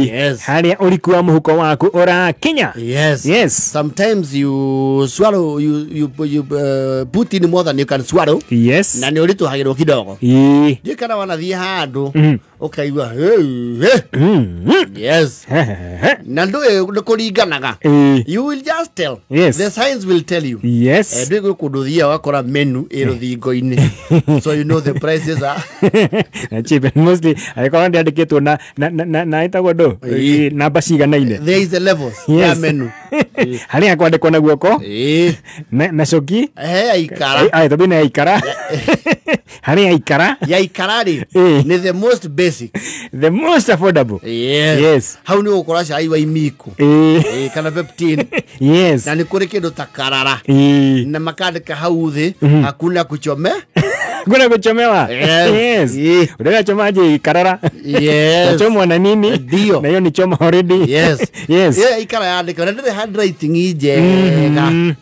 Yes. Haria ulikuwa muhuko wako ora Kenya. Yes. Sometimes you swallow, you put in more than you can swallow. Yes. Na ni uritu hagiro kidogo. Kana wanathie handu ukaigua yes. Na ndo kuringanaga. You will just tell. Yes. The signs will tell you. Yes. Ndio kuduthia wakora menu ruthingo-ini. So you know the prices are cheap and mostly alikuwa ndiandikitwo na itagwo ndo namba ciganaine. There is a levels ya menu. Haria kwandikwo na guoko na coki aikara ai tobi na aikara haria aikara ya ikara ni the most basic, the most affordable. Yes. How ni ukora cai wa imiko kana peptine. Yes. Na ni kuri kindu takarara na makandika hau thi hakuna kuchome kuna kuchomewa. Yes. Unataka chomaje karara? Yes. Chomwa na nini? Ndio. Na hiyo ni choma already. Yes. Yes. Ikara yandika na ndire handwriting ije.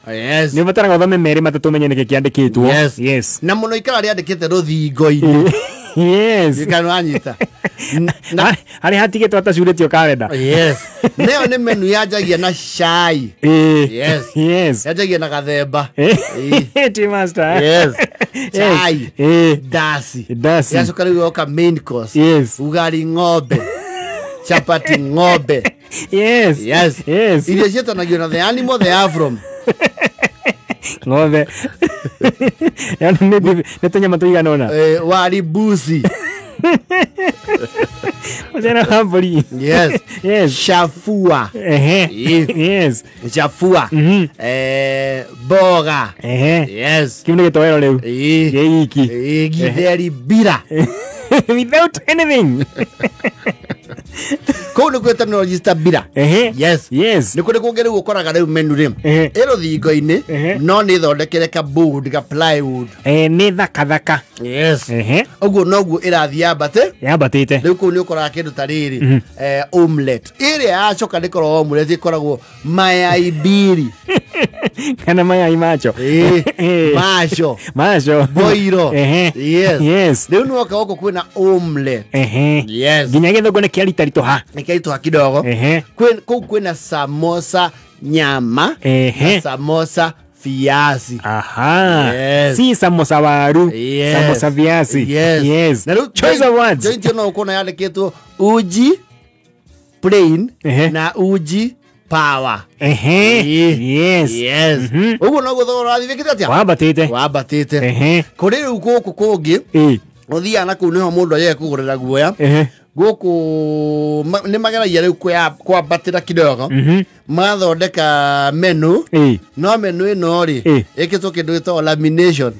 Yes. Ni batara gothome meri matatu menye niki kiandikitwo. Yes. Na muno ikara yandikite ruthingo-ini. Yes. Ikanwanyita. Hari hatigitwo atacurĩtio kalenda. Yes. Neo ni menu yajagia na chai. Yes. Yes. Yajagia na gathemba. Tea master. Yes. Chai. Dasi. Yasukari yoka main course. Yes. Ugali ng'ombe. Chapati ng'ombe. Yes. Ile yetu nagiona the animal they are from. Ng'ombe. Yani nitanya matuiga nona. Wali busi. Ujana hamburi. Yes. Shafua. Yes. Shafua. Boga. Yes. Kimne gitoero leo. Geiki. Githeri bira. Without anything. Kono kweta no register bira. Yes. Nikore kugere gukoraga riu menu rim. Ero thingo-ini no ni thondekere ka board ka plywood. Ni thaka. Yes. Oguo noguo irathia bate. Yabatite. Riu ko ni ukoraga kindu ta riri. Omelette. Ire yacoka ndikoro omelette ikoragwo mayai biri. Kana mayai macho. Macho. Boiro. Yes. Riu no okoko kwina omelette. Yes. Ginya githogo ne kiarita rito ha. Nikaitwa kidogo. Kwina samosa nyama. Samosa viazi. Yes. Si samosa waru. Samosa viazi. Yes. Na choice of words. Joint no ukona yandikitwo uji plain na uji power. Yes. Ugo no guthora thikite atia. Wabatite. Kuri uko kungi. Uthia na kunu ho mundu aye kugurira guoya. Guku ni mageragia riu kwa batira kidogo. Mathondeka menu. No menu ino ri ikitwo kindu gitwa lamination.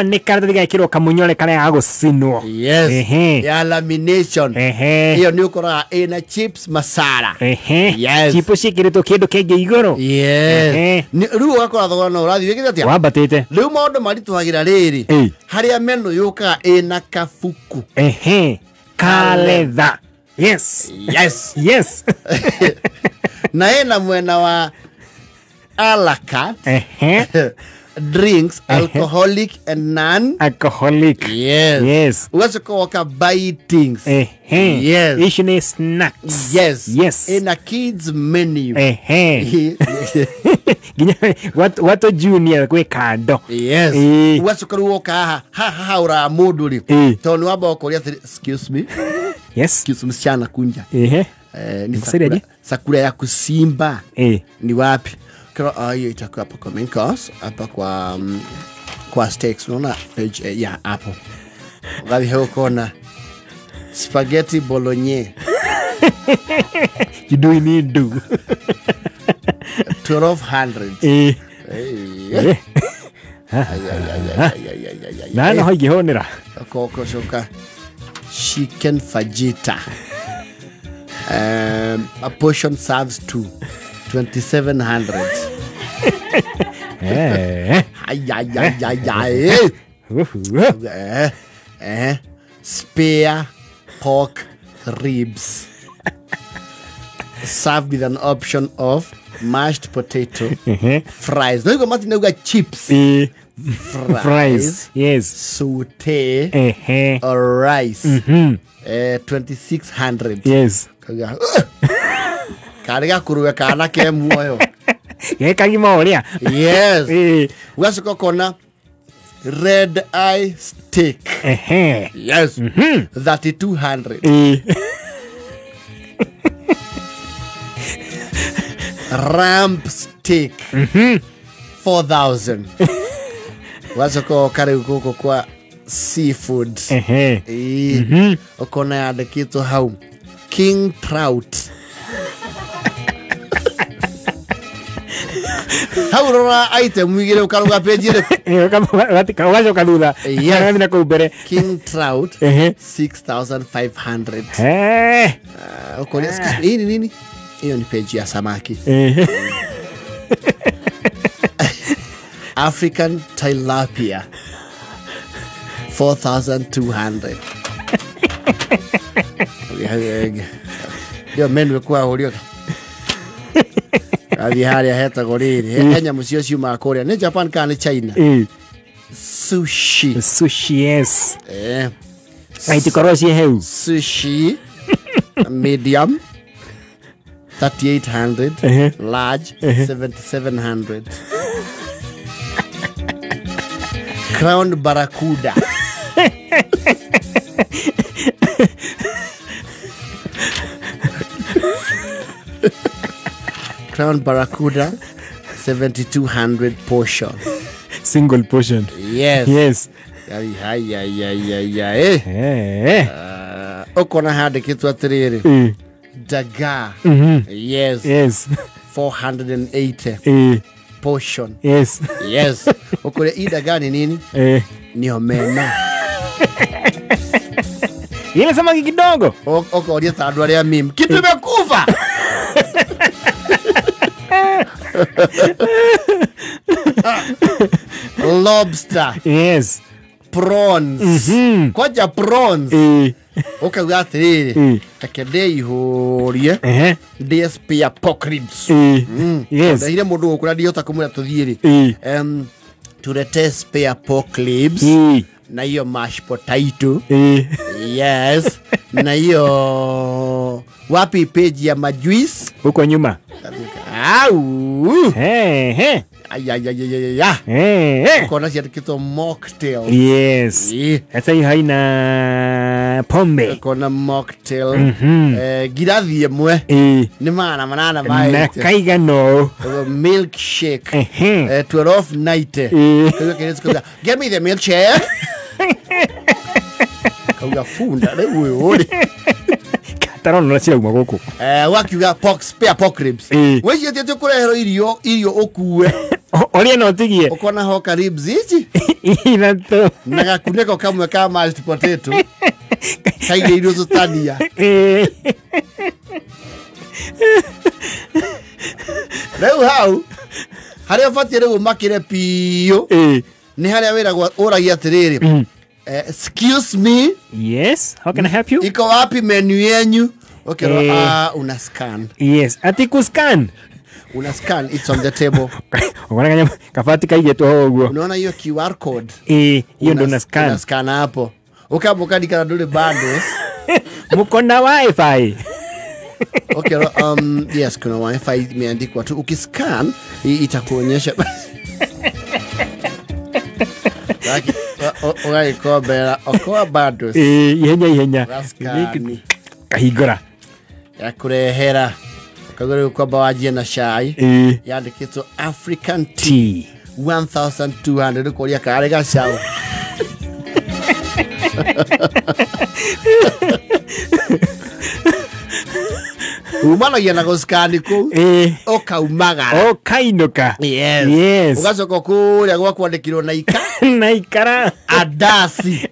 Ni karata gikirwo kamunyore kare ya gucinwo. Yes. Ya lamination. Iyo ni ukora ina chips masala. Yes. Chips cikiritwo kindu kingi iguru. Yes. Ni riu wakora thogora no urathi wikite atia. Wabatite. Riu maundu maritwagira riri. Haria menu yuka ina kafuku. Kaletha. Yes. Na ena mwena wa a la carte. Drinks, alcoholic and non-alcoholic. Yes. What's called buy things. Yes. Ishine snacks. Yes. In a kids menu. What junior kwe kando. Yes. What's called ha ura moduli. Tonu waba wakoria excuse me. Yes. Excuse me chana kunja. Ni sakura ya kusimba. Ni wapi? Kero hiyo itakuwa hapa kwa main course, hapa kwa steaks unaona page ya hapo. Gavi huko na spaghetti bolognese. You do need do. 1200. Na hoige honera. Koko shoka chicken fajita. A portion serves 2700. Spare pork ribs served with an option of mashed potato, fries. No, you got nothing. Chips, fries, yes, sauté, or rice. 2600. Yes. Kaga. Kariga kuruwe kana ke muoyo. Ye kagima oria. Yes. Ugacoka kona red eye steak. Yes. 3200. Ramp steak. 4000. Ugacoka kariga kuko kwa seafood. Okona ya dekito hau king trout. How rora item mwigire ukaruga page ile kawajo kaluda yana ko bere king trout 6500. Okona nini hiyo ni page ya samaki. African tilapia 4200. Yo menu kwa holio Avihari heta goriri. Kenya musio siuma Korea. Ne Japan ka ne China. Sushi. Yes. Aiti korosi heu. Sushi medium 3800, large 7700. Crown barracuda. Crown barracuda 7200 portion. Single portion. Yes. Okona hade kitu atiriri. Daga. Yes. 480 portion. Yes. Okole daga ni nini? Ni omena. Ile samaki kidogo. Okolia tadwa ya mimi. Kitu imekufa. Lobster. Yes. Prawns. Kwaja prawns. Okaga atiriri. Takede ihorie. Spear pork ribs. Yes. Ile mundu ukura diota kumura tuthiiri. Turete spear pork ribs. Na hiyo mashed potato. Yes. Na hiyo wapi page ya majuice huko nyuma. Au. Kona siya kito mocktail. Yes. Asa hiyo haina pombe. Kona mocktail. Girathi yemwe. Ni manana mai. Na kaiga no. Milkshake. 1290. Give me the milkshake. Kauga funda lewe ori. Tarono na chira umagoko. Wakiuga spear pork ribs. Wewe yete kurehero irio okuwe. Oria no tigie. Ukona hoka ribs ichi. Inato. Naga kuneko kamwe ka mashed potato. Kaige irio zotania. Leo hau. Haria fatia leo makire piyo. Ni haria wera oragia atiriri. Excuse me. Yes. How can I help you? Iko wapi menu yenyu? Okay, una scan. Yes. Ati ku scan. Una scan, it's on the table. Unaona kafati kaije tu hogo. Unaona hiyo QR code? Hiyo ndo una scan. Una scan hapo. Ukaboka dikana dole bundles. Muko na wifi. Okay, yes, kuna wifi imeandikwa tu. Ukiscan itakuonyesha. Like ogai kobera okoa bundles. Ihenya. Kahigora. Ya kurehera. Kagore kwamba wajie na shai. Yandikitwo African tea 1200 koria karega shao. Umana yana goskani ko okaumagara okainoka. Yes. Ugacoka kuria gwa kwandikirwo na ikara adasi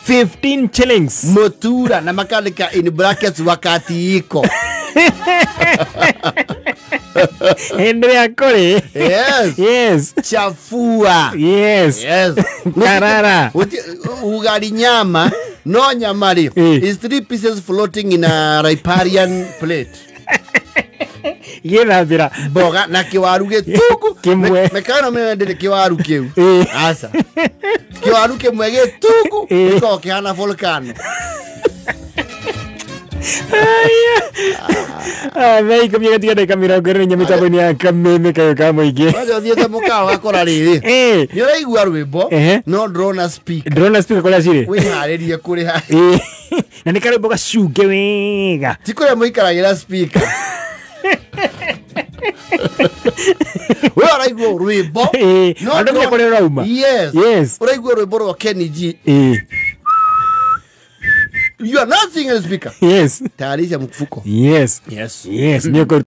15 shillings motura na makandika in brackets wakati iko. Henry akore. Yes. Chafua. Yes. Karara. Ugali nyama no nyamari is 3 pieces floating in a riparian plate. Yena bira boga na kiwaru getuku kimwe mekano mende kiwaru kiu asa kiwaru kimwe getuku ko kihana volcano Mei kamera tiga kamera gore nyamita boni akameme kayo kamo ige. Wajo thiete mukawa akora riri. Ni uraigua rwimbo no drone speaker. Drone speaker kola cire. Wiharirie kuri ha. Na nikaro boga shuge wega. Tikore muikaragira speaker. Wewe uraigua rwimbo. No ndo kore rauma. Yes. Uraigua rwimbo rwa Kenny G. You are not singing a speaker. Yes. Tayarisha mfuko. Yes. Niko